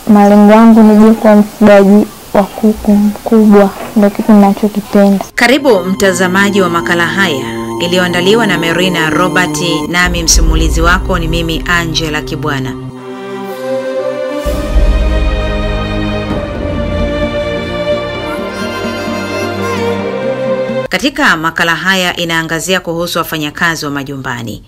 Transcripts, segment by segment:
malengo yangu nije kuwa mfugaji wa kuku mkubwa, ndio kitu ninachokipenda. Karibu mtazamaji wa makala haya iliyoandaliwa na Merina Robert, nami msimulizi wako ni mimi Angela Kibwana. Katika makala haya inaangazia kuhusu wafanyakazi wa majumbani.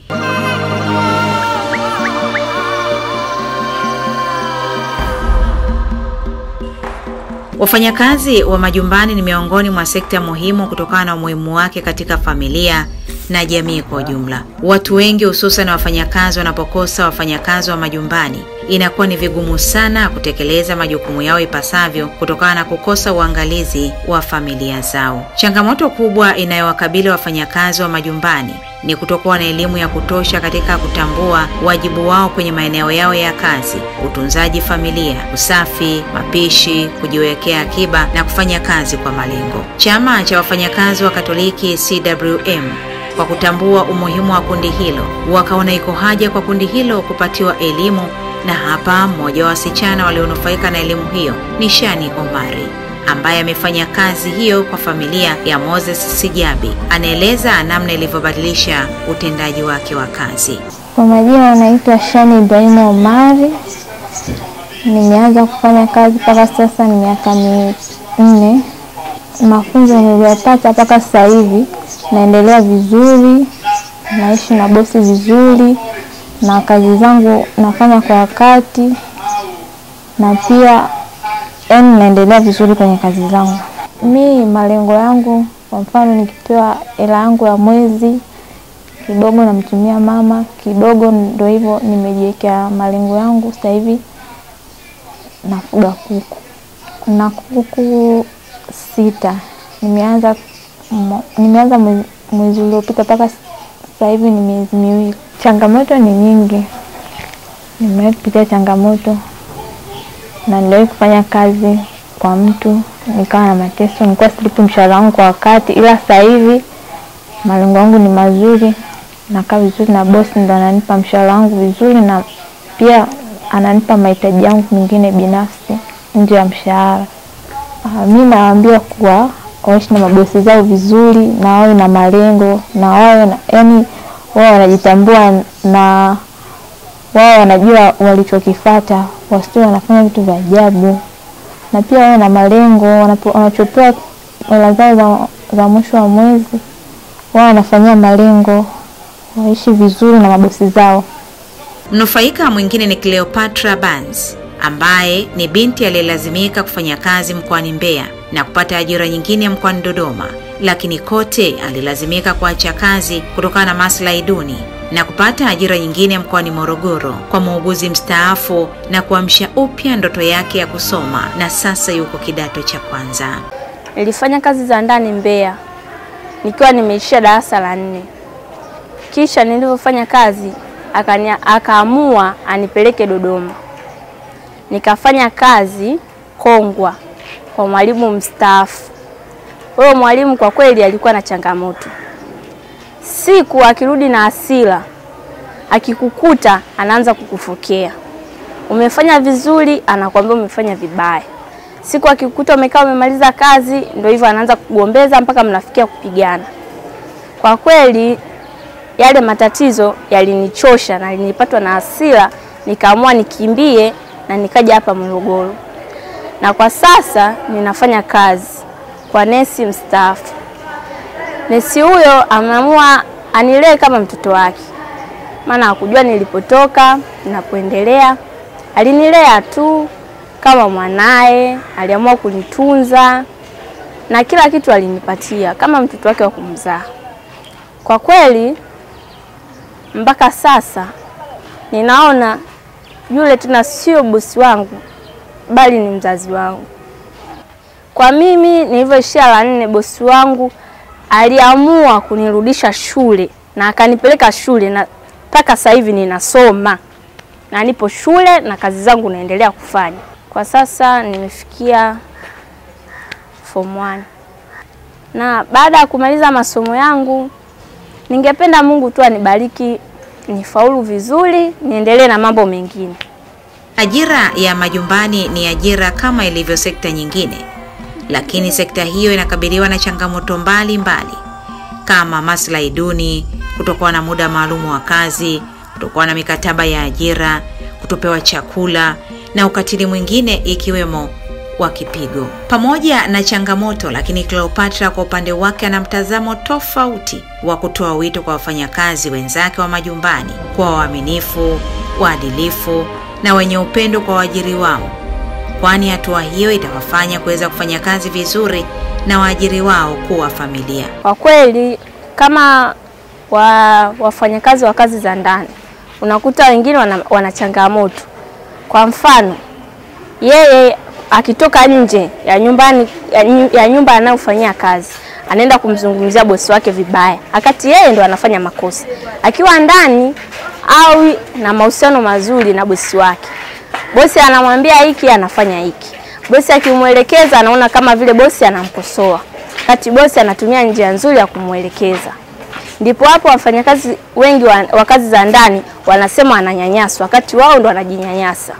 Wafanyakazi wa majumbani ni miongoni mwa sekta muhimu kutokana na umuhimu wake katika familia na jamii kwa ujumla. Watu wengi hususan wafanyakazi wanapokosa wafanyakazi wa majumbani, inakuwa ni vigumu sana kutekeleza majukumu yao ipasavyo kutokana na kukosa uangalizi wa familia zao. Changamoto kubwa inayowakabili wafanyakazi wa majumbani ni kutokuwa na elimu ya kutosha katika kutambua wajibu wao kwenye maeneo yao ya kazi, utunzaji familia, usafi, mapishi, kujiwekea akiba na kufanya kazi kwa malengo. Chama cha wafanyakazi wa Katoliki CWM, kwa kutambua umuhimu wa kundi hilo, wakaona iko haja kwa kundi hilo kupatiwa elimu, na hapa mmoja wa wasichana walionufaika na elimu hiyo ni Shani Omari, ambaye amefanya kazi hiyo kwa familia ya Moses Sijabi. Anaeleza namna ilivyobadilisha utendaji wake wa kazi. Kwa majina naitwa Shani Ibrahim Omari. Nimeanza kufanya kazi mpaka sasa ni miaka 4. Mafunzo niliyopata mpaka sasa hivi naendelea vizuri, naishi na bosi vizuri, na kazi zangu nafanya kwa wakati, na pia naendelea vizuri kwenye kazi zangu. Mimi malengo yangu, kwa mfano nikipewa hela yangu ya mwezi, kidogo namtumia mama, kidogo ndio hivyo nimejiwekea malengo yangu. Sasa hivi nafuga kuku. Na kuku 6. Nimeanza mwezi uliopita mpaka sasa hivi ni miezi 2. Changamoto ni nyingi. Nimepitia changamoto na niliwahi kufanya kazi kwa mtu nikawa na mateso, nilikuwa silipi mshahara wangu kwa wakati, ila sasa hivi malengo yangu ni mazuri, nakaa vizuri na bosi ndo ananipa mshahara wangu vizuri, na pia ananipa mahitaji yangu mengine binafsi nje ya mshahara. Mimi nawaambia kuwa waishi na mabosi zao vizuri, na wao na malengo, na wao wao wanajitambua, na wao wanajua walichokifuata, wasiwe wanafanya vitu vya ajabu. Na pia wao na malengo, wanachopewa hela zao za mwisho wa mwezi, wao wanafanyia malengo, waishi vizuri na mabosi zao. Mnufaika mwingine ni Cleopatra Banz, ambaye ni binti aliyelazimika kufanya kazi mkoani Mbeya na kupata ajira nyingine mkoani Dodoma, lakini kote alilazimika kuacha kazi kutokana na maslahi duni na kupata ajira nyingine mkoani Morogoro kwa muuguzi mstaafu na kuamsha upya ndoto yake ya kusoma, na sasa yuko kidato cha kwanza. Nilifanya kazi za ndani Mbeya nikiwa nimeishia darasa la 4. Kisha nilipofanya kazi akaamua anipeleke Dodoma. Nikafanya kazi Kongwa kwa mwalimu mstaafu. Huyo mwalimu kwa kweli alikuwa na changamoto. Siku akirudi na hasira, akikukuta anaanza kukufokea. Umefanya vizuri, anakuambia umefanya vibaya. Siku akikukuta umekaa umemaliza kazi, ndio hivyo anaanza kugombeza mpaka mnafikia kupigana. Kwa kweli yale matatizo yalinichosha na nilipatwa na hasira, nikaamua nikimbie na nikaja hapa Morogoro. Na kwa sasa ninafanya kazi kwa nesi mstaafu. Nesi huyo ameamua anilee kama mtoto wake, maana hakujua nilipotoka ninapoendelea. Alinilea tu kama mwanae, aliamua kunitunza na kila kitu alinipatia kama mtoto wake wa kumzaa. Kwa kweli mpaka sasa ninaona yule tena sio bosi wangu, bali ni mzazi wangu. Kwa mimi nilivyoishia la 4, bosi wangu aliamua kunirudisha shule na akanipeleka shule, na mpaka sasa hivi ninasoma na nipo shule na kazi zangu naendelea kufanya. Kwa sasa nimefikia form 1. Na baada ya kumaliza masomo yangu, ningependa Mungu tu anibariki nifaulu vizuri, niendelee na mambo mengine. Ajira ya majumbani ni ajira kama ilivyo sekta nyingine, lakini sekta hiyo inakabiliwa na changamoto mbalimbali kama maslahi duni, kutokuwa na muda maalum wa kazi, kutokuwa na mikataba ya ajira, kutopewa chakula na ukatili mwingine ikiwemo wa kipigo. Pamoja na changamoto, lakini Cleopatra kwa upande wake ana mtazamo tofauti wa kutoa wito kwa wafanyakazi wenzake wa majumbani kuwa waaminifu, waadilifu na wenye upendo kwa waajiri wao, kwani hatua hiyo itawafanya kuweza kufanya kazi vizuri na waajiri wao kuwa familia. Kwa kweli kama wafanyakazi wa kazi za ndani, unakuta wengine wana changamoto. Kwa mfano, yeye akitoka nje ya nyumba anayofanyia kazi, anaenda kumzungumzia bosi wake vibaya, wakati yeye ndo anafanya makosa. Akiwa ndani au na mahusiano mazuri na bosi wake, bosi anamwambia hiki, anafanya hiki. Bosi akimuelekeza anaona kama vile bosi anamkosoa, wakati bosi anatumia njia nzuri ya kumuelekeza. Ndipo hapo wafanyakazi wengi wa kazi za ndani wanasema ananyanyaswa, wakati wao ndo wanajinyanyasa.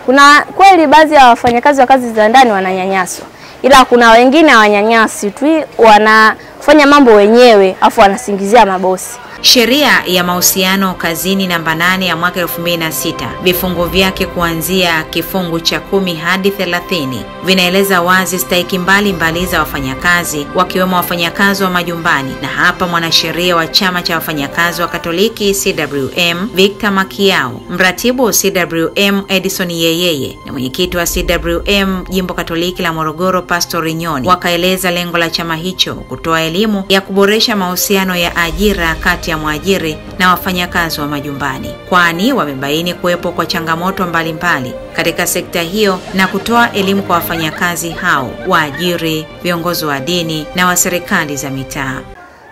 Kuna kweli baadhi ya wafanyakazi wa kazi za ndani wananyanyaswa, ila kuna wengine hawanyanyasi tu, wanafanya mambo wenyewe afu wanasingizia mabosi. Sheria ya mahusiano kazini namba 8 ya mwaka 2006, vifungu vyake kuanzia kifungu cha 10 hadi 30 vinaeleza wazi stahiki mbalimbali za wafanyakazi, wakiwemo wafanyakazi wa majumbani. Na hapa mwanasheria wa chama cha wafanyakazi wa Katoliki CWM Victor Makiao, mratibu wa CWM Edison Yeyeye na mwenyekiti wa CWM Jimbo Katoliki la Morogoro Pastor Rinyoni wakaeleza lengo la chama hicho kutoa elimu ya kuboresha mahusiano ya ajira kati ya mwajiri na wafanyakazi wa majumbani, kwani wamebaini kuwepo kwa changamoto mbalimbali katika sekta hiyo na kutoa elimu kwa wafanyakazi hao, waajiri, viongozi wa dini na wa serikali za mitaa.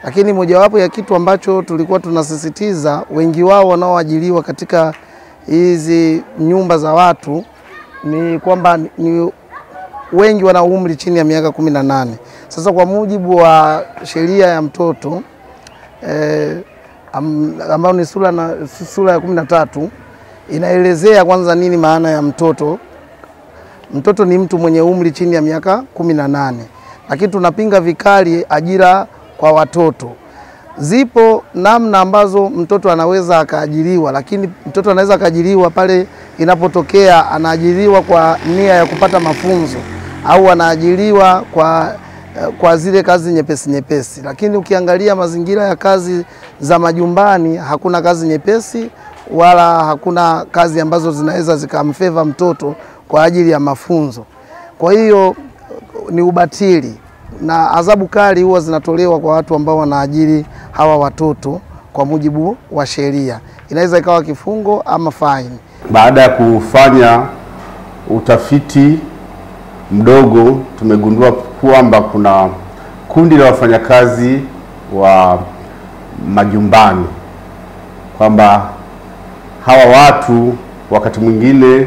Lakini mojawapo ya kitu ambacho tulikuwa tunasisitiza, wengi wao wanaoajiriwa katika hizi nyumba za watu ni kwamba ni wengi wana umri chini ya miaka 18. Sasa kwa mujibu wa sheria ya mtoto ambayo ni sura ya 13 inaelezea kwanza nini maana ya mtoto. Mtoto ni mtu mwenye umri chini ya miaka 18. Lakini tunapinga vikali ajira kwa watoto. Zipo namna ambazo mtoto anaweza akaajiriwa, lakini mtoto anaweza akaajiriwa pale inapotokea anaajiriwa kwa nia ya kupata mafunzo au anaajiriwa kwa zile kazi nyepesi. Lakini ukiangalia mazingira ya kazi za majumbani, hakuna kazi nyepesi wala hakuna kazi ambazo zinaweza zikamfeva mtoto kwa ajili ya mafunzo. Kwa hiyo ni ubatili na adhabu kali huwa zinatolewa kwa watu ambao wanaajiri hawa watoto kwa mujibu wa sheria. Inaweza ikawa kifungo ama faini. Baada ya kufanya utafiti mdogo, tumegundua kwamba kuna kundi la wafanyakazi wa majumbani, kwamba hawa watu wakati mwingine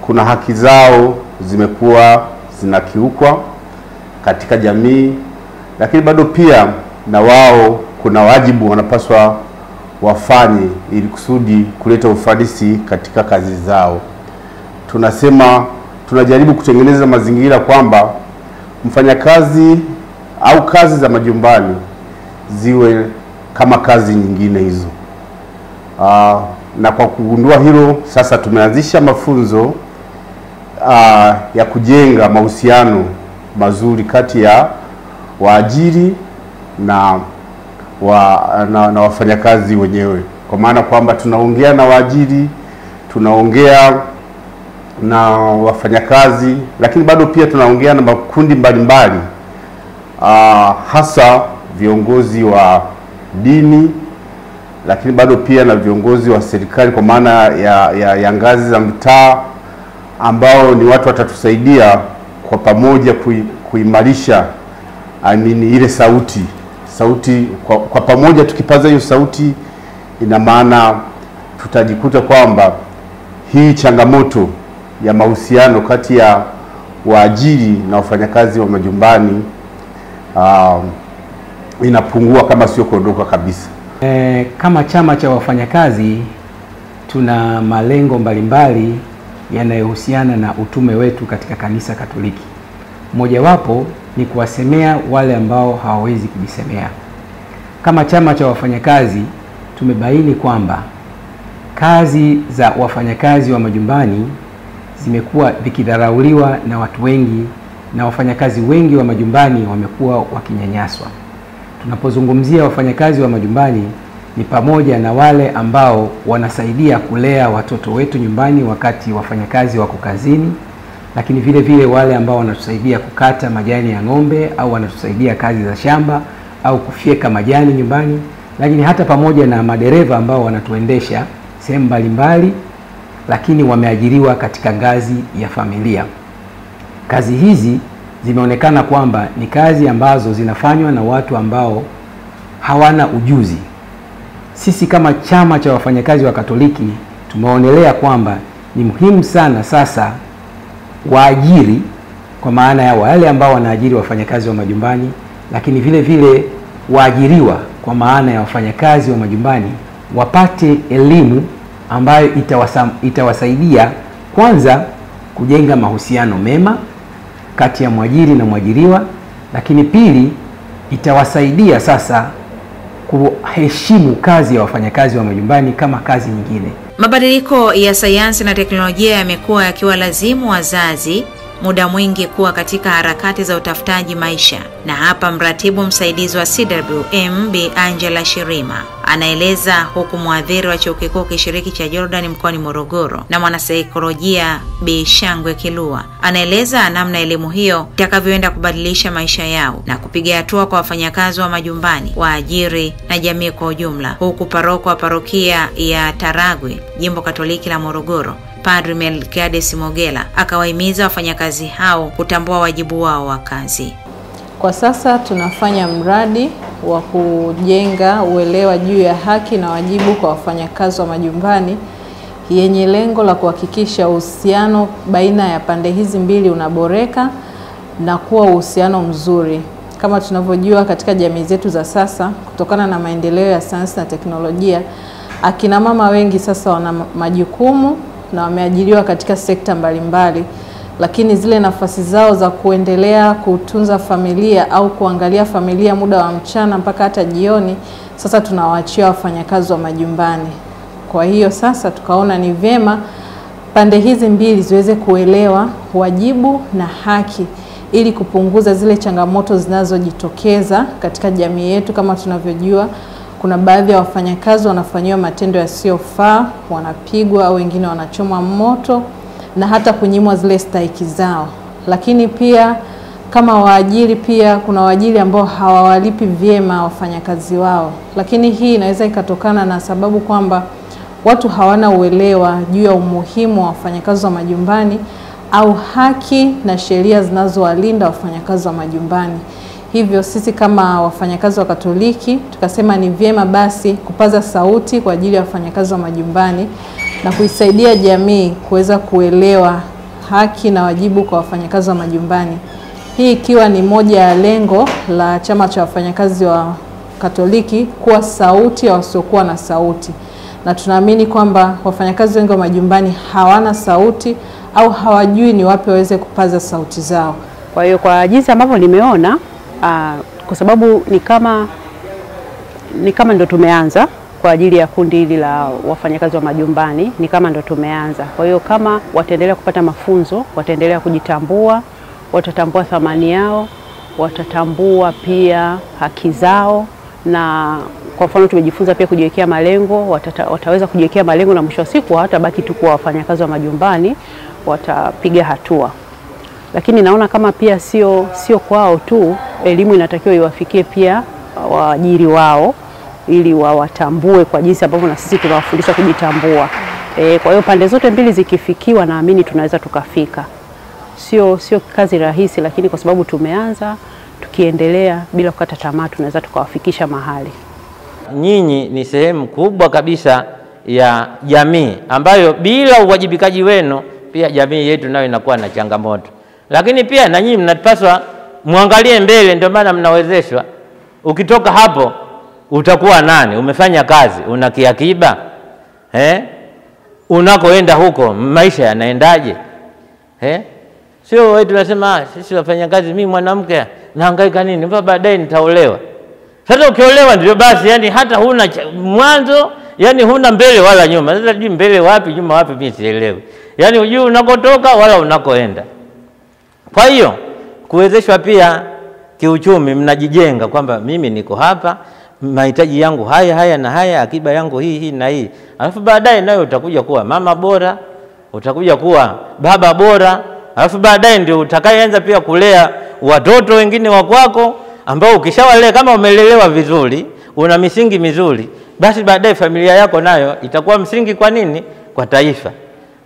kuna haki zao zimekuwa zinakiukwa katika jamii, lakini bado pia na wao kuna wajibu wanapaswa wafanye ili kusudi kuleta ufanisi katika kazi zao. Tunajaribu kutengeneza mazingira kwamba mfanyakazi au kazi za majumbani ziwe kama kazi nyingine hizo. Na kwa kugundua hilo, sasa tumeanzisha mafunzo ya kujenga mahusiano mazuri kati ya waajiri na wafanyakazi wenyewe, kwa maana kwamba tunaongea na waajiri, tunaongea na wafanyakazi, lakini bado pia tunaongea na makundi mbalimbali, hasa viongozi wa dini, lakini bado pia na viongozi wa serikali kwa maana ya ngazi za mtaa, ambao ni watu watatusaidia kwa pamoja kuimarisha ile sauti kwa pamoja. Tukipaza hiyo sauti, ina maana tutajikuta kwamba hii changamoto ya mahusiano kati ya waajiri na wafanyakazi wa majumbani inapungua kama sio kuondoka kabisa. Kama chama cha wafanyakazi tuna malengo mbalimbali yanayohusiana na utume wetu katika kanisa Katoliki. Mojawapo ni kuwasemea wale ambao hawawezi kujisemea. Kama chama cha wafanyakazi tumebaini kwamba kazi za wafanyakazi wa majumbani zimekuwa vikidharauliwa na watu wengi, na wafanyakazi wengi wa majumbani wamekuwa wakinyanyaswa. Tunapozungumzia wafanyakazi wa majumbani ni pamoja na wale ambao wanasaidia kulea watoto wetu nyumbani wakati wafanyakazi wako kazini, lakini vile vile wale ambao wanatusaidia kukata majani ya ng'ombe au wanatusaidia kazi za shamba au kufyeka majani nyumbani, lakini hata pamoja na madereva ambao wanatuendesha sehemu mbalimbali, lakini wameajiriwa katika ngazi ya familia. Kazi hizi zimeonekana kwamba ni kazi ambazo zinafanywa na watu ambao hawana ujuzi. Sisi kama chama cha wafanyakazi wa Katoliki tumeonelea kwamba ni muhimu sana sasa waajiri, kwa maana ya wale ambao wanaajiri wafanyakazi wa majumbani, lakini vile vile waajiriwa kwa maana ya wafanyakazi wa majumbani wapate elimu ambayo itawasaidia kwanza kujenga mahusiano mema kati ya mwajiri na mwajiriwa, lakini pili itawasaidia sasa kuheshimu kazi ya wafanyakazi wa majumbani kama kazi nyingine. Mabadiliko ya sayansi na teknolojia yamekuwa yakiwalazimu wazazi muda mwingi kuwa katika harakati za utafutaji maisha, na hapa mratibu msaidizi wa CWM Bi Angela Shirima anaeleza, huku mwadhiri wa chuo kikuu kishiriki cha Jordan mkoani Morogoro na mwanasaikolojia Bi Shangwe Kilua anaeleza namna elimu hiyo itakavyoenda kubadilisha maisha yao na kupiga hatua kwa wafanyakazi wa majumbani, waajiri na jamii kwa ujumla, huku paroko wa parokia ya Taragwe, Jimbo Katoliki la Morogoro, Padri Melkiades Mogela akawahimiza wafanyakazi hao kutambua wajibu wao wa kazi. Kwa sasa tunafanya mradi wa kujenga uelewa juu ya haki na wajibu kwa wafanyakazi wa majumbani yenye lengo la kuhakikisha uhusiano baina ya pande hizi mbili unaboreka na kuwa uhusiano mzuri. Kama tunavyojua katika jamii zetu za sasa, kutokana na maendeleo ya sayansi na teknolojia, akina mama wengi sasa wana majukumu na wameajiriwa katika sekta mbalimbali, lakini zile nafasi zao za kuendelea kutunza familia au kuangalia familia muda wa mchana mpaka hata jioni, sasa tunawaachia wafanyakazi wa majumbani. Kwa hiyo sasa tukaona ni vyema pande hizi mbili ziweze kuelewa wajibu na haki ili kupunguza zile changamoto zinazojitokeza katika jamii yetu. Kama tunavyojua, kuna baadhi ya wafanyakazi wanafanyiwa matendo yasiyofaa, wanapigwa au wengine wanachomwa moto na hata kunyimwa zile stahiki zao. Lakini pia kama waajiri, pia kuna waajiri ambao hawawalipi vyema wafanyakazi wao. Lakini hii inaweza ikatokana na sababu kwamba watu hawana uelewa juu ya umuhimu wa wafanyakazi wa majumbani au haki na sheria zinazowalinda wafanyakazi wa majumbani. Hivyo sisi kama wafanyakazi wa Katoliki tukasema ni vyema basi kupaza sauti kwa ajili ya wafanyakazi wa majumbani na kuisaidia jamii kuweza kuelewa haki na wajibu kwa wafanyakazi wa majumbani. Hii ikiwa ni moja ya lengo la chama cha wafanyakazi wa Katoliki kuwa sauti ya wasiokuwa na sauti. Na tunaamini kwamba wafanyakazi wengi wa majumbani hawana sauti au hawajui ni wapi waweze kupaza sauti zao. Kwa hiyo kwa jinsi ambavyo nimeona, kwa sababu ni kama ndo tumeanza kwa ajili ya kundi hili la wafanyakazi wa majumbani, ni kama ndo tumeanza. Kwa hiyo kama wataendelea kupata mafunzo, wataendelea kujitambua, watatambua thamani yao, watatambua pia haki zao, na kwa mfano tumejifunza pia kujiwekea malengo, wataweza kujiwekea malengo na mwisho wa siku hawatabaki tu kuwa wafanyakazi wa majumbani, watapiga hatua. Lakini naona kama pia sio kwao tu, elimu inatakiwa iwafikie pia waajiri wao ili wawatambue kwa jinsi ambavyo na sisi tunawafundisha kujitambua. Kwa hiyo pande zote mbili zikifikiwa, naamini tunaweza tukafika. Sio kazi rahisi, lakini kwa sababu tumeanza, tukiendelea bila kukata tamaa tunaweza tukawafikisha mahali. Nyinyi ni sehemu kubwa kabisa ya jamii ambayo bila uwajibikaji wenu pia jamii yetu nayo inakuwa na changamoto. Lakini pia na nyinyi mnapaswa muangalie mbele, ndio maana mnawezeshwa. Ukitoka hapo utakuwa nani? Umefanya kazi, una kiakiba. unakoenda huko maisha yanaendaje? Sio wewe tunasema sisi wafanyakazi, mimi mwanamke nahangaika nini mpaka baadaye nitaolewa. Sasa ukiolewa ndio basi, yani hata huna mwanzo, yani huna mbele wala nyuma. Sasa sijui mbele wapi nyuma wapi mimi sielewi. Yani hujui unakotoka wala unakoenda. Kwa hiyo kuwezeshwa pia kiuchumi, mnajijenga kwamba mimi niko hapa, mahitaji yangu haya na haya, akiba yangu hii na hii. Alafu baadaye nayo utakuja kuwa mama bora, utakuja kuwa baba bora, alafu baadaye ndio utakayeanza pia kulea watoto wengine wa kwako ambao ukishawalea kama umelelewa vizuri, una misingi mizuri, basi baadaye familia yako nayo itakuwa msingi kwa nini? Kwa taifa.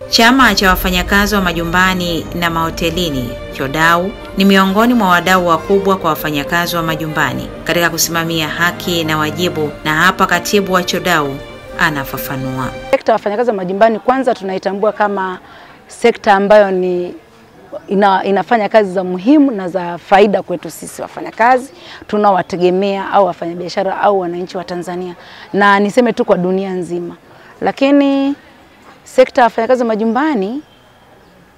Chama cha wafanyakazi wa majumbani na mahotelini CHODAU ni miongoni mwa wadau wakubwa kwa wafanyakazi wa majumbani katika kusimamia haki na wajibu, na hapa katibu wa CHODAU anafafanua. Sekta ya wafanyakazi wa majumbani kwanza tunaitambua kama sekta ambayo inafanya kazi za muhimu na za faida kwetu sisi wafanyakazi tunawategemea au wafanyabiashara au wananchi wa Tanzania, na niseme tu kwa dunia nzima. Lakini sekta ya wafanyakazi wa majumbani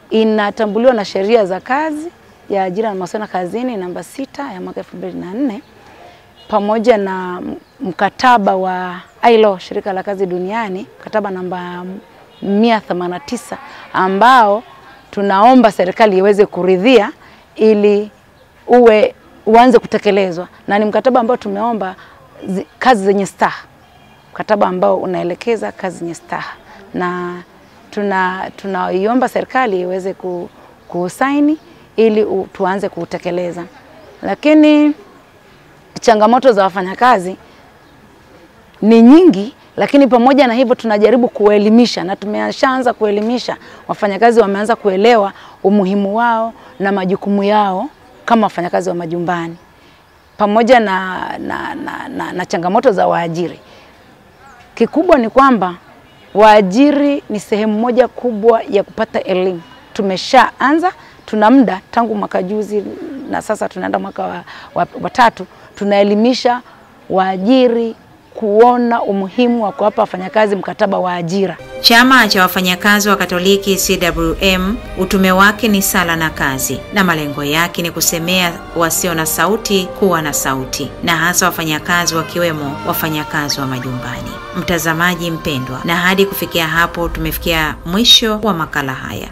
inatambuliwa na sheria za kazi ya ajira na masuala kazini namba 6 ya mwaka 2004 pamoja na mkataba wa ILO, shirika la kazi duniani, mkataba namba 189 ambao tunaomba serikali iweze kuridhia ili uanze kutekelezwa, na ni mkataba ambao tumeomba kazi zenye staha, mkataba ambao unaelekeza kazi zenye staha, na tunaiomba serikali iweze kusaini ili tuanze kutekeleza. Lakini changamoto za wafanyakazi ni nyingi, lakini pamoja na hivyo tunajaribu kuelimisha, na tumeshaanza kuelimisha. Wafanyakazi wameanza kuelewa umuhimu wao na majukumu yao kama wafanyakazi wa majumbani, pamoja na changamoto za waajiri. Kikubwa ni kwamba waajiri ni sehemu moja kubwa ya kupata elimu. Tumeshaanza, tuna muda tangu mwaka juzi na sasa tunaenda mwaka wa 3, tunaelimisha waajiri kuona umuhimu wa kuwapa wafanyakazi mkataba wa ajira. Chama cha wafanyakazi wa Katoliki CWM, utume wake ni sala na kazi, na malengo yake ni kusemea wasio na sauti kuwa na sauti, na hasa wafanyakazi wakiwemo wafanyakazi wa majumbani. Mtazamaji mpendwa, na hadi kufikia hapo tumefikia mwisho wa makala haya.